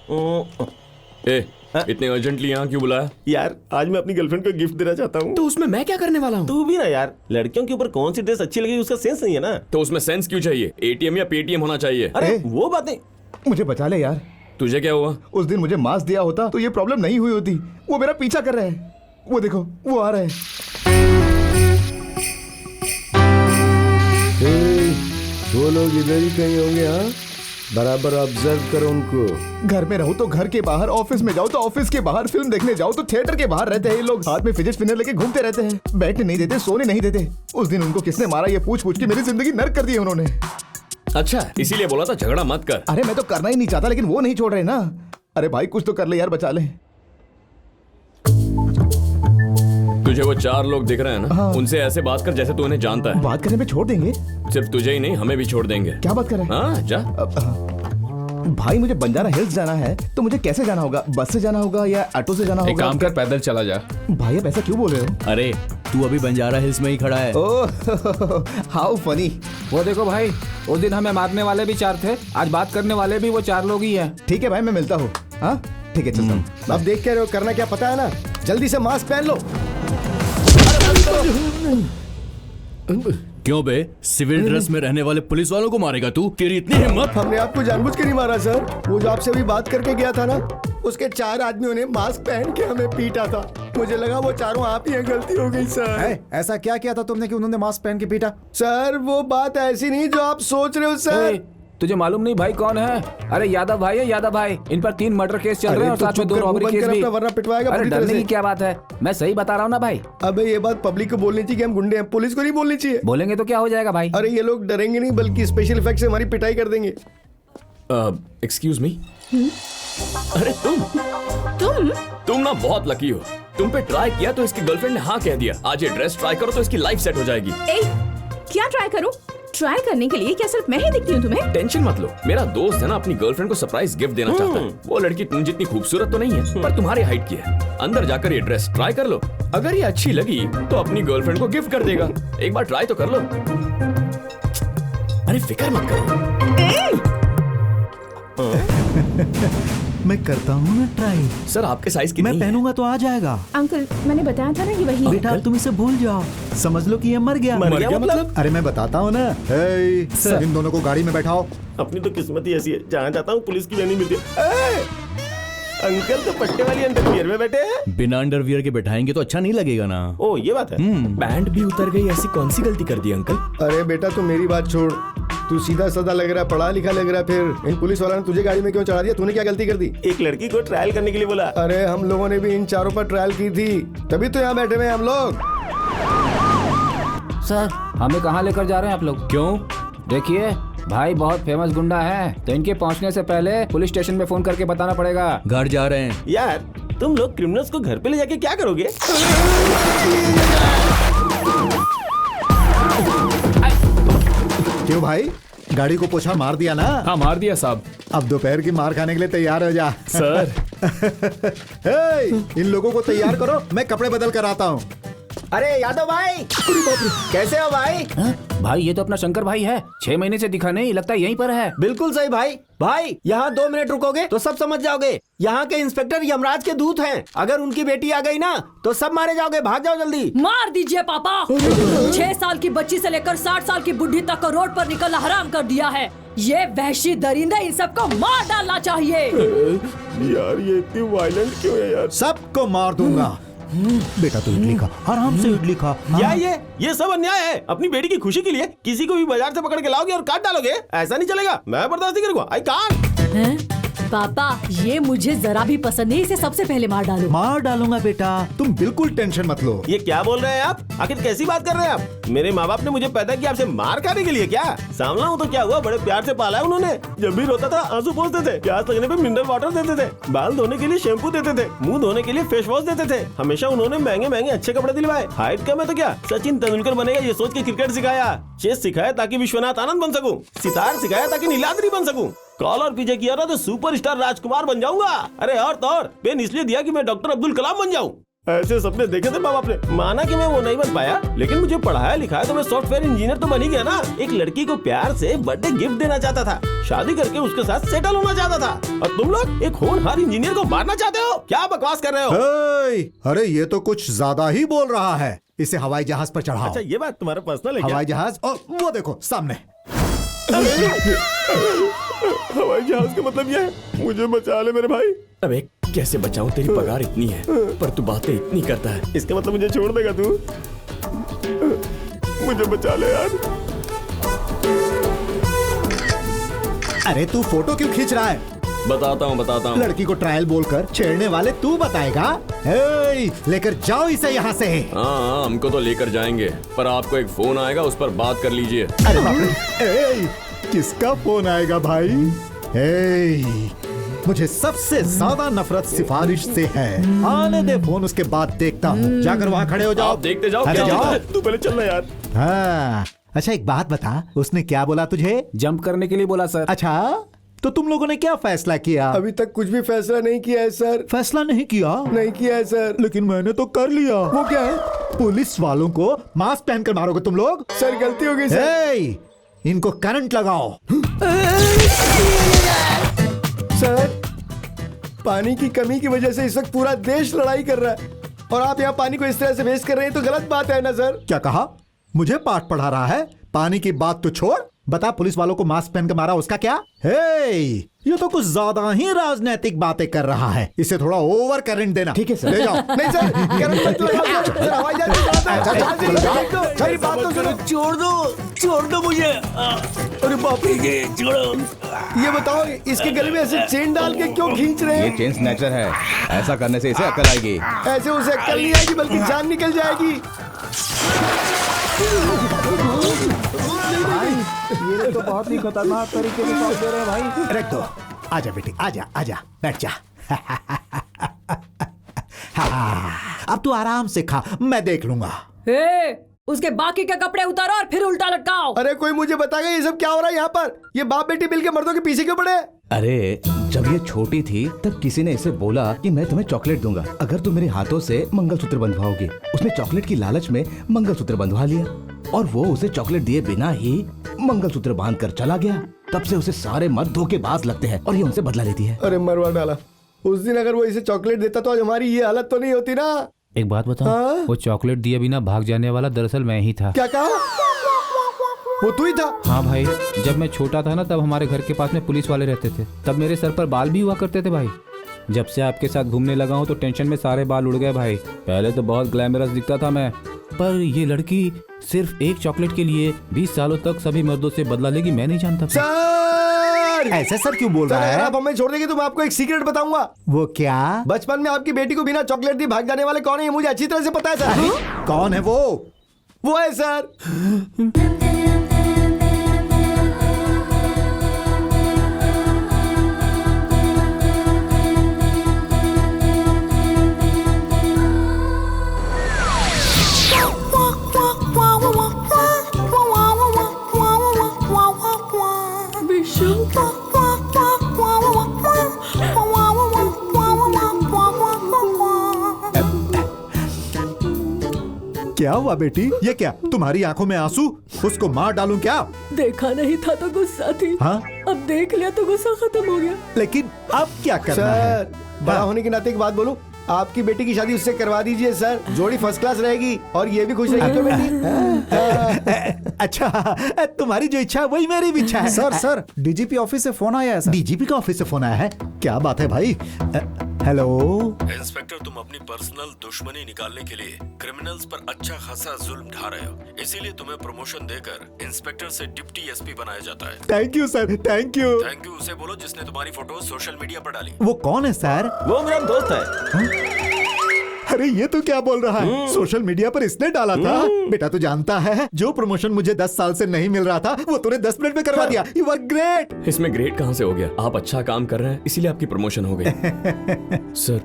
ए, इतने अर्जेंटली यहाँ क्यों बुलाया? यार आज मैं अपनी गर्लफ्रेंड को गिफ्ट देना चाहता हूँ। तो उसमें मैं क्या करने वाला हूँ? तू भी ना यार, लड़कियों के ऊपर कौन सी ड्रेस अच्छी लगेगी उसका सेंस नहीं है ना। तो उसमें सेंस क्यों चाहिए? एटीएम या पेटीएम होना चाहिए। अरे वो बात नहीं। मुझे बचा ले यार। तुझे क्या हुआ? उस दिन मुझे मास्क दिया होता तो ये प्रॉब्लम नहीं हुई होती। वो मेरा पीछा कर रहे हैं। वो देखो वो आ रहे हैं। वो लोग इधर ही कहीं होंगे। हाँ, बराबर ऑब्जर्व करो उनको। घर में रहो तो घर के बाहर, ऑफिस में जाओ तो ऑफिस के बाहर, फिल्म देखने जाओ तो थिएटर के बाहर रहते हैं ये लोग। हाथ में फिजिट स्पिनर लेके घूमते रहते हैं। बैठने नहीं देते, सोने नहीं देते। उस दिन उनको किसने मारा ये पूछ पूछ के मेरी जिंदगी नर्क कर दी है उन्होंने। अच्छा, इसीलिए बोला था झगड़ा मत कर। अरे मैं तो करना ही नहीं चाहता लेकिन वो नहीं छोड़ रहे ना। अरे भाई कुछ तो कर ले यार, बचा ले। तुझे वो 4 लोग दिख रहे हैं ना? हाँ। उनसे ऐसे बात कर जैसे तू उन्हें जानता है। बात करने पे छोड़ देंगे? सिर्फ तुझे ही नहीं, हमें भी छोड़ देंगे। क्या बात कर रहे हैं? हाँ, जा। भाई मुझे बंजारा हिल्स जाना है तो मुझे कैसे जाना होगा? बस से जाना होगा या ऑटो से जाना एक होगा? काम कर, पैदल चला जा। भाई अब ऐसा क्यों बोल रहे हो? अरे तू अभी बंजारा हिल्स में ही खड़ा है। Oh how funny. वो देखो भाई, उस दिन हमें मारने वाले भी 4 थे, आज बात करने वाले भी वो 4 लोग ही हैं। ठीक है भाई, मैं मिलता हूँ। हाँ ठीक है, चलता हूँ। अब देख के रहे हो, करना क्या पता है ना। जल्दी से मास्क पहन लो। क्यों बे, सिविल ड्रेस में रहने वाले पुलिस वालों को मारेगा तू? तेरी इतनी हिम्मत? हमने आपको जानबूझ के नहीं मारा सर। वो जो आपसे भी बात करके गया था ना, उसके 4 आदमियों ने मास्क पहन के हमें पीटा था। मुझे लगा वो चारों आप ही हैं, गलती हो गई सर। ऐसा क्या किया था तुमने कि उन्होंने मास्क पहन के पीटा? सर वो बात ऐसी नहीं जो आप सोच रहे हो सर। तुझे मालूम नहीं भाई कौन है? अरे यादव भाई है, यादव भाई। इन पर 3 मर्डर केस चल रहे हैं और साथ में 2 रॉबरी केस भी। वरना पिटवाएगा। अरे डरने की क्या बात है, मैं सही बता रहा हूँ ना भाई। अबे ये बात पब्लिक को बोलनी चाहिए कि हम गुंडे हैं, पुलिस को नहीं बोलनी चाहिए। बोलेंगे तो क्या हो जाएगा भाई? अरे ये लोग डरेंगे नहीं बल्कि स्पेशल इफेक्ट से हमारी पिटाई कर देंगे। Excuse me. अरे तुम ना बहुत लकी हो। तुम पे ट्राई किया तो इसकी गर्लफ्रेंड ने हाँ कह दिया। आज ये ड्रेस ट्राई करो तो इसकी लाइफ सेट हो जाएगी। क्या ट्राई करूं? ट्राई करने के लिए क्या सिर्फ मैं ही दिखती हूँ तुम्हें? टेंशन मत लो, मेरा दोस्त है ना, अपनी गर्लफ्रेंड को सरप्राइज गिफ्ट देना चाहता है। वो लड़की तुम जितनी खूबसूरत तो नहीं है, पर तुम्हारी हाइट की है। अंदर जाकर ये ड्रेस ट्राई कर लो। अगर ये अच्छी लगी तो अपनी गर्लफ्रेंड को गिफ्ट कर देगा। एक बार ट्राई तो कर लो। अरे फिक्र मत करो। मैं करता हूँ ना ट्राई। सर आपके साइज की मैं नहीं है। पहनूंगा तो आ जाएगा। अंकल मैंने बताया था ना ये वही है। बेटा तुम इसे भूल जाओ, समझ लो कि ये मर गया। मर गया मतलब? अरे मैं बताता हूँ ना। सर इन दोनों को गाड़ी में बैठाओ। अपनी तो किस्मत ही ऐसी है, जहाँ जाता हूँ पुलिस की नहीं मिलती। अंकल तो पट्टे वाली अंडरवियर में बैठे हैं। बिना अंडरवियर के बैठाएंगे तो अच्छा नहीं लगेगा ना। ओ ये बात है। पैंट भी उतर गई, ऐसी कौन सी गलती कर दी अंकल? अरे बेटा तू मेरी बात छोड़, तू सीधा साधा लग रहा है, पढ़ा लिखा लग रहा है। फिर इन पुलिस वालों ने तुझे गाड़ी में क्यों चढ़ा दिया? तूने क्या गलती कर दी? एक लड़की को ट्रायल करने के लिए बोला। अरे हम लोगों ने भी इन चारों पर ट्रायल की थी, तभी तो यहाँ बैठे हुए हम लोग। सर हमें कहाँ लेकर जा रहे हैं आप लोग? क्यों? देखिए भाई बहुत फेमस गुंडा है, तो इनके पहुंचने से पहले पुलिस स्टेशन में फोन करके बताना पड़ेगा। घर जा रहे हैं। यार तुम लोग क्रिमिनल्स को घर पे ले जाके क्या करोगे? क्यों भाई, गाड़ी को पोछा मार दिया ना? हाँ मार दिया साहब। अब दोपहर की मार खाने के लिए तैयार हो जा। सर इन लोगों को तैयार करो, मैं कपड़े बदल कर आता हूँ। अरे यादव भाई कैसे हो भाई? भाई ये तो अपना शंकर भाई है, 6 महीने से दिखा नहीं, लगता है यहीं पर है। बिल्कुल सही भाई। भाई यहाँ 2 मिनट रुकोगे तो सब समझ जाओगे। यहाँ के इंस्पेक्टर यमराज के दूत हैं। अगर उनकी बेटी आ गई ना तो सब मारे जाओगे, भाग जाओ जल्दी। मार दीजिए पापा। 6 साल की बच्ची से लेकर 60 साल की बुढ़ी तक को रोड पर निकलना हराम कर दिया है। ये वहशी दरिंदे इन सबको मार डालना चाहिए। यार ये इतनी वायलेंट क्यों है यार? सबको मार दूंगा। बेटा तू इडली खा, आराम से इडली खा। क्या ये सब अन्याय है? अपनी बेटी की खुशी के लिए किसी को भी बाजार से पकड़ के लाओगे और काट डालोगे? ऐसा नहीं चलेगा, मैं बर्दाश्त नहीं करूंगा। I can't. पापा ये मुझे जरा भी पसंद नहीं, इसे सबसे पहले मार डालो। मार डालूंगा बेटा, तुम बिल्कुल टेंशन मत लो। ये क्या बोल रहे हैं आप? आखिर कैसी बात कर रहे हैं आप? मेरे माँ बाप ने मुझे पैदा किया आपसे मार खाने के लिए क्या? सामना हूँ तो क्या हुआ, बड़े प्यार से पाला है उन्होंने। जब भी रोता था आंसू पोंछते थे, प्यास लगने पे मिनरल वाटर देते थे, बाल धोने के लिए शैम्पू देते थे, मुंह धोने के लिए फेस वॉश देते थे। हमेशा उन्होंने महंगे महंगे अच्छे कपड़े दिलवाए। हाइट कम है तो क्या सचिन तेंदुलकर बनेगा ये सोच के क्रिकेट सिखाया, चेस सिखाया ताकि विश्वनाथ आनंद बन सकूं, सितार सिखाया ताकि नीलाद्री बन सकूं, कॉलर पीछे किया ना तो सुपरस्टार राजकुमार बन जाऊंगा। अरे और तो और पेन इसलिए दिया कि मैं डॉक्टर अब्दुल कलाम बन जाऊं। ऐसे सपने देखे थे माँ बाप ने। माना कि मैं वो नहीं बन पाया, लेकिन मुझे पढ़ाया लिखाया तो मैं सॉफ्टवेयर इंजीनियर तो बन ही गया ना। एक लड़की को प्यार से बर्थडे गिफ्ट देना चाहता था, शादी करके उसके साथ सेटल होना चाहता था, और तुम लोग एक होनहार इंजीनियर को मारना चाहते हो। क्या बकवास कर रहे हो? अरे ये तो कुछ ज्यादा ही बोल रहा है। इसे हवाई जहाज पर चढ़ाओ। अच्छा, ये बात तुम्हारा पर्सनल है क्या? हवाई जहाज, और वो देखो सामने। हवाई जहाज का मतलब ये है। मुझे बचा ले मेरे भाई। अबे कैसे बचाऊं, तेरी पगार इतनी है पर तू बातें इतनी करता है। इसका मतलब मुझे छोड़ देगा तू? मुझे बचा ले यार। अरे तू फोटो क्यों खींच रहा है? बताता हूँ। लड़की को ट्रायल बोलकर छेड़ने वाले तू बताएगा? लेकर जाओ इसे यहाँ से। हाँ, हमको तो लेकर जाएंगे, पर आपको एक फोन आएगा, उस पर बात कर लीजिए। अरे बाप रे, किसका फोन आएगा भाई? मुझे सबसे ज्यादा नफरत सिफारिश से है। आने दे फोन, उसके बाद देखता हूँ। जाकर वहाँ खड़े हो जाओ। आप देखते जाओ। अरे क्या जाओ। होता है? तू पहले चलना यार। हाँ, अच्छा एक बात बता, उसने क्या बोला तुझे? जंप करने के लिए बोला सर। अच्छा, तो तुम लोगों ने क्या फैसला किया? अभी तक कुछ भी फैसला नहीं किया है सर। फैसला नहीं किया? नहीं किया है सर। लेकिन मैंने तो कर लिया। वो क्या है? पुलिस वालों को मास्क पहनकर मारोगे तुम लोग? सर गलती हो गई सर। इनको करंट लगाओ। सर, पानी की कमी की वजह से इस वक्त पूरा देश लड़ाई कर रहा है, और आप यहाँ पानी को इस तरह से वेस्ट कर रहे हैं तो गलत बात है ना सर? क्या कहा? मुझे पाठ पढ़ा रहा है? पानी की बात तो छोड़, बता पुलिस वालों को मास्क पहन के मारा, उसका क्या? ये तो कुछ ज्यादा ही राजनीतिक बातें कर रहा है। इसे थोड़ा ओवर करंट देना। ठीक है सर, ले जाओ। नहीं सर, करंट मत लगाओ सर। हवाई जहाज में जाता है। मेरी बात तो सुनो। छोड़ दो मुझे। अरे बाप रे, छोड़ो। ये बताओ, इसके गले में ऐसे चेन डाल के क्यों खींच रहे हैं? चेन स्नैचर है, ऐसा करने से इसे अकल आएगी। ऐसे उसे अक्ल नहीं आएगी बल्कि जान निकल जाएगी। ये तो बहुत ही खतरनाक तरीके से शॉट दे रहे हैं भाई। रख दो। आजा बेटी, आजा, बैठ जा। अब तू आराम से खा, मैं देख लूंगा। उसके बाकी के कपड़े उतारो और फिर उल्टा लटकाओ। अरे कोई मुझे बताएगा ये सब क्या हो रहा है यहाँ पर? ये बाप बेटी मिलके मर्दों के पीछे क्यों पड़े? अरे जब ये छोटी थी तब किसी ने इसे बोला कि मैं तुम्हें चॉकलेट दूंगा अगर तुम मेरे हाथों से मंगलसूत्र बंधवाओगे। उसने चॉकलेट की लालच में मंगलसूत्र बंधवा लिया और वो उसे चॉकलेट दिए बिना ही मंगलसूत्र बांध कर चला गया। तब से उसे सारे मर्द धोखेबाज लगते हैं और ये उनसे बदला लेती है। अरे मरवा डाला। उस दिन अगर वो इसे चॉकलेट देता तो आज हमारी ये हालत तो नहीं होती ना। एक बात बताओ, वो चॉकलेट दिए बिना भाग जाने वाला दरअसल मैं ही था। क्या कहा? वो तू ही था? हाँ भाई, जब मैं छोटा था ना तब हमारे घर के पास में पुलिस वाले रहते थे। तब मेरे सर पर बाल भी हुआ करते थे भाई। जब से आपके साथ घूमने लगा हूँ तो टेंशन में सारे बाल उड़ गए भाई। पहले तो बहुत ग्लैमरस दिखता था मैं, पर ये लड़की सिर्फ एक चॉकलेट के लिए 20 सालों तक सभी मर्दों से बदला लेगी, मैं नहीं जानता। सर, ऐसे सर क्यों बोल रहा है? आप हमें छोड़ देंगे तो मैं आपको एक सीक्रेट बताऊंगा। वो क्या? बचपन में आपकी बेटी को बिना चॉकलेट दिए भाग जाने वाले कौन है ये मुझे अच्छी तरह से पता है सर। कौन है वो? वो है सर। क्या हुआ बेटी? ये क्या तुम्हारी आंखों में आंसू? उसको मार डालूं क्या? देखा नहीं था तो गुस्सा थी। हाँ? अब देख लिया तो गुस्सा खत्म हो गया। लेकिन अब क्या करना है? सर, बड़ा होने के नाते एक बात बोलूं, आपकी बेटी की शादी उससे करवा दीजिए सर। जोड़ी फर्स्ट क्लास रहेगी और ये भी खुश रहेगी बेटी। अच्छा, तुम्हारी जो इच्छा है वही मेरी भी इच्छा है। सर डीजीपी ऑफिस से फोन आया है सर। डीजीपी का ऑफिस से फोन आया है? क्या बात है भाई? हेलो इंस्पेक्टर, तुम अपनी पर्सनल दुश्मनी निकालने के लिए क्रिमिनल्स पर अच्छा खासा जुल्म ढा रहे हो, इसीलिए तुम्हें प्रमोशन देकर इंस्पेक्टर से डिप्टी एसपी बनाया जाता है। Thank you sir, thank you. Thank you उसे बोलो जिसने तुम्हारी फोटो सोशल मीडिया पर डाली। वो कौन है सर? वो मेरा दोस्त है। अरे ये तो क्या बोल रहा है? सोशल मीडिया पर इसने डाला था? बेटा तू जानता है जो प्रमोशन मुझे 10 साल से नहीं मिल रहा था वो तूने 10 मिनट में करवा दिया। You are great. इसमें ग्रेट कहाँ से हो गया? आप अच्छा काम कर रहे हैं इसीलिए आपकी प्रमोशन हो गई। सर,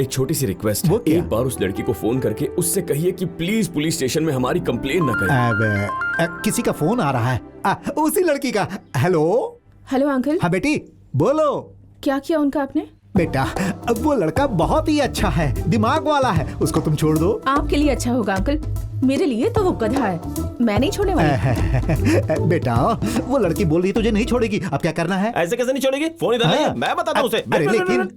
एक छोटी सी रिक्वेस्ट है, एक बार उस लड़की को फोन करके उससे कहिए कि प्लीज पुलिस स्टेशन में हमारी कंप्लेन न करे। किसी का फोन आ रहा है, उसी लड़की का। Hello hello uncle. हाँ बेटी बोलो। क्या किया उनका आपने? बेटा अब वो लड़का बहुत ही अच्छा है, दिमाग वाला है, उसको तुम छोड़ दो। आपके लिए अच्छा होगा अंकल, मेरे लिए तो वो गधा है, मैं नहीं छोड़ने वाली। बेटा वो लड़की बोल रही तुझे नहीं छोड़ेगी, अब क्या करना है? ऐसे कैसे नहीं छोड़ेगी? फोन इधर नहीं है, मैं बताता हूँ उसे। अरे लेकिन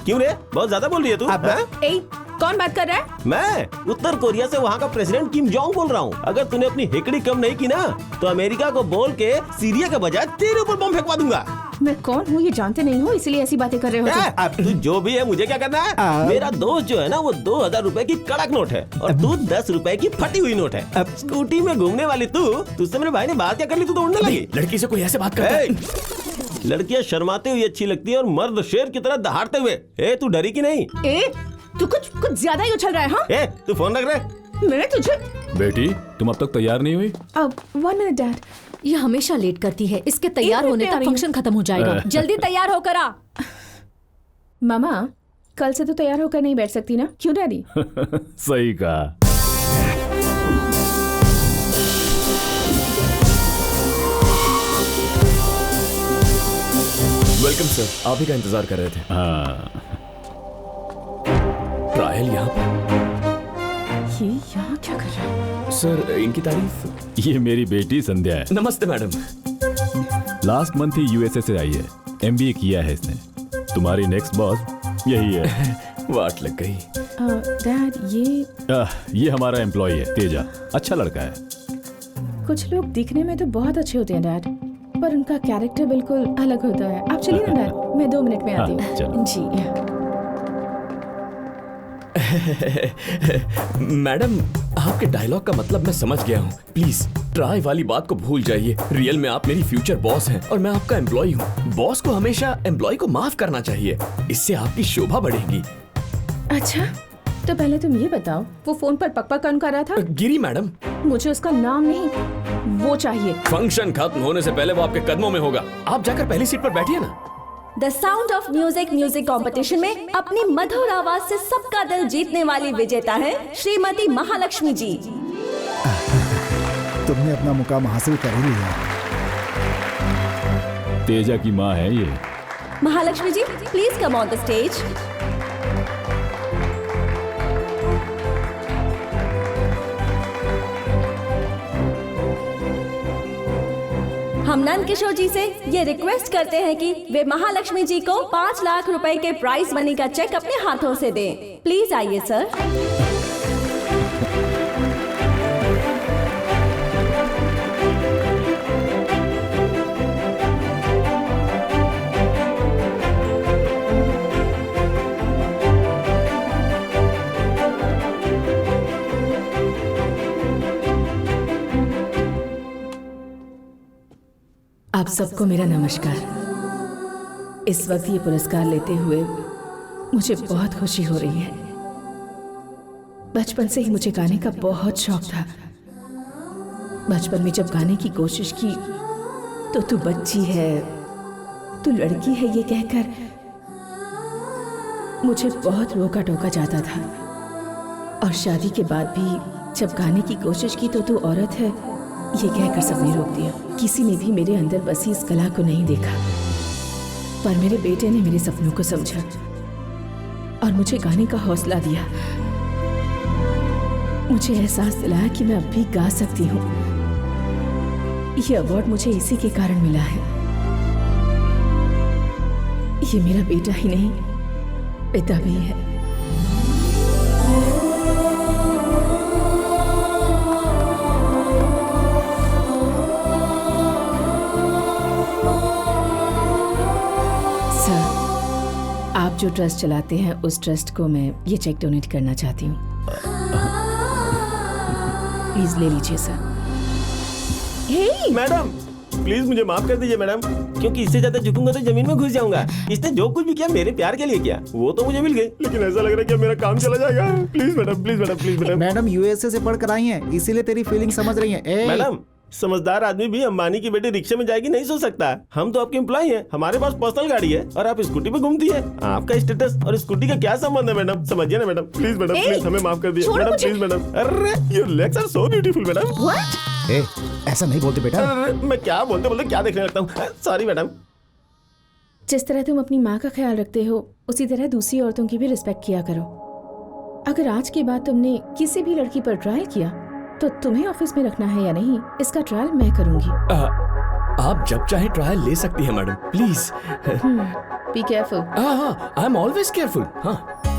क्यों रे, बहुत ज्यादा बोल रही है तू? अब हाँ? ए, कौन बात कर रहा है? मैं उत्तर कोरिया से वहाँ का प्रेसिडेंट किम जोंग बोल रहा हूँ। अगर तूने अपनी हिकड़ी कम नहीं की ना तो अमेरिका को बोल के सीरिया के बजाय तेरे ऊपर बम फेंकवा दूंगा। मैं कौन हूँ ये जानते नहीं हो, इसलिए ऐसी बातें कर रहे हो तुम। अब तू जो भी है, मुझे क्या करना है? मेरा दोस्त जो है ना वो 2000 रुपए की कड़क नोट है और तू 10 रुपए की फटी हुई नोट है। स्कूटी में घूमने वाली तू, तुझसे मेरे भाई ने बात क्या कर ली? तू तो उड़ने लगी। लड़की से कोई ऐसे बात करता है? लड़कियां शर्माते हुए अच्छी लगती है और मर्द शेर की तरह दहाड़ते हुए। ए तू डरी की नहीं? ए, तू कुछ ज्यादा ही उछल रहा है। हाँ, ए तू फोन रख रहे। मैं तुझे बेटी तुम अब तक तैयार नहीं हुई? अब 1 मिनट डैड। ये हमेशा लेट करती है, इसके तैयार एक होने मिनट में तक आ रही फंक्शन खत्म हो जाएगा। जल्दी तैयार होकर आ। मामा कल से तो तैयार होकर नहीं बैठ सकती ना, क्यों डैडी? सही कहा। वेलकम सर, आप ही का इंतजार कर रहे थे। हाँ ट्रायल यहाँ पर? ये यहाँ क्या कर रहा है? सर इनकी तारीफ। ये मेरी बेटी संध्या है। नमस्ते मैडम। लास्ट मंथ ही यूएसए से आई है, एमबीए किया है इसने। तुम्हारी नेक्स्ट बॉस यही है। वाट लग गई। डैड ये हमारा एम्प्लॉय है तेजा, अच्छा लड़का है। कुछ लोग दिखने में तो बहुत अच्छे होते हैं डैड, पर उनका कैरेक्टर बिल्कुल अलग होता है। आप चलिए ना डैड, मैं 2 मिनट में आती हाँ, हूँ। जी मैडम आपके डायलॉग का मतलब मैं समझ गया हूँ। प्लीज ट्राई वाली बात को भूल जाइए। रियल में आप मेरी फ्यूचर बॉस हैं और मैं आपका एम्प्लॉय हूँ। बॉस को हमेशा एम्प्लॉय को माफ करना चाहिए, इससे आपकी शोभा बढ़ेगी। अच्छा, तो पहले तुम ये बताओ, वो फोन पर पक कौन कर रहा था? गिरी मैडम। मुझे उसका नाम नहीं, वो चाहिए। फंक्शन खत्म होने से पहले वो आपके कदमों में होगा। आप जाकर पहली सीट पर बैठिए ना। The sound of music competition में अपनी मधुर आवाज से सबका दिल जीतने वाली विजेता है श्रीमती महालक्ष्मी जी। तुमने अपना मुकाम हासिल कर ही लिया। तेजा की माँ है ये। Mahalakshmi ji please come on the stage. हम नंद किशोर जी से ये रिक्वेस्ट करते हैं कि वे महालक्ष्मी जी को 5 लाख रुपए के प्राइज मनी का चेक अपने हाथों से दें। प्लीज आइए सर। आप सबको मेरा नमस्कार। इस वक्त ये पुरस्कार लेते हुए मुझे बहुत खुशी हो रही है। बचपन से ही मुझे गाने का बहुत शौक था। बचपन में जब गाने की कोशिश की तो तू बच्ची है, तू लड़की है, ये कहकर मुझे बहुत रोका टोका जाता था। और शादी के बाद भी जब गाने की कोशिश की तो तू औरत है, ये कहकर सबने रोक दिया। किसी ने भी मेरे अंदर बसी इस कला को नहीं देखा, पर मेरे बेटे ने मेरे सपनों को समझा और मुझे गाने का हौसला दिया। मुझे एहसास दिलाया कि मैं अब भी गा सकती हूँ। ये अवार्ड मुझे इसी के कारण मिला है। ये मेरा बेटा ही नहीं, पिता भी है। आप जो ट्रस्ट चलाते हैं उस ट्रस्ट को मैं ये चेक डोनेट करना चाहती हूँ। प्लीज ले लीजिए सर। हे मैडम प्लीज मुझे माफ कर दीजिए मैडम, क्योंकि इससे ज्यादा झुकूंगा तो जमीन में घुस जाऊंगा। इसने जो कुछ भी किया मेरे प्यार के लिए किया, वो तो मुझे मिल गई, लेकिन ऐसा लग रहा है कि मेरा काम चला जाएगा। Please madam, please madam, please madam. Madam USA से पढ़कर आई हैं, इसीलिए तेरी फीलिंग समझ रही है। मैडम समझदार आदमी भी अंबानी की बेटी रिक्शे में जाएगी नहीं सोच सकता। हम तो आपके एम्प्लॉय हैं, हमारे पास पर्सनल गाड़ी है और आप स्कूटी पे घूमती है। आपका स्टेटस और स्कूटी का क्या संबंध है मैडम? समझिए ना मैडम। प्लीज मैडम, प्लीज हमें माफ कर दीजिए मैडम, प्लीज मैडम। अरे your legs are so beautiful madam. ऐसा नहीं बोलते बेटा। मैं क्या बोलते बोलते क्या देखने लगता हूँ। Sorry madam. जिस तरह तुम अपनी माँ का ख्याल रखते हो उसी तरह दूसरी औरतों की भी रिस्पेक्ट किया करो। अगर आज के बाद तुमने किसी भी लड़की पर ट्रायल किया तो तुम्हें ऑफिस में रखना है या नहीं, इसका ट्रायल मैं करूंगी। आप जब चाहे ट्रायल ले सकती हैं मैडम, प्लीज। Be careful. हाँ, आई एम ऑलवेज केयरफुल। हाँ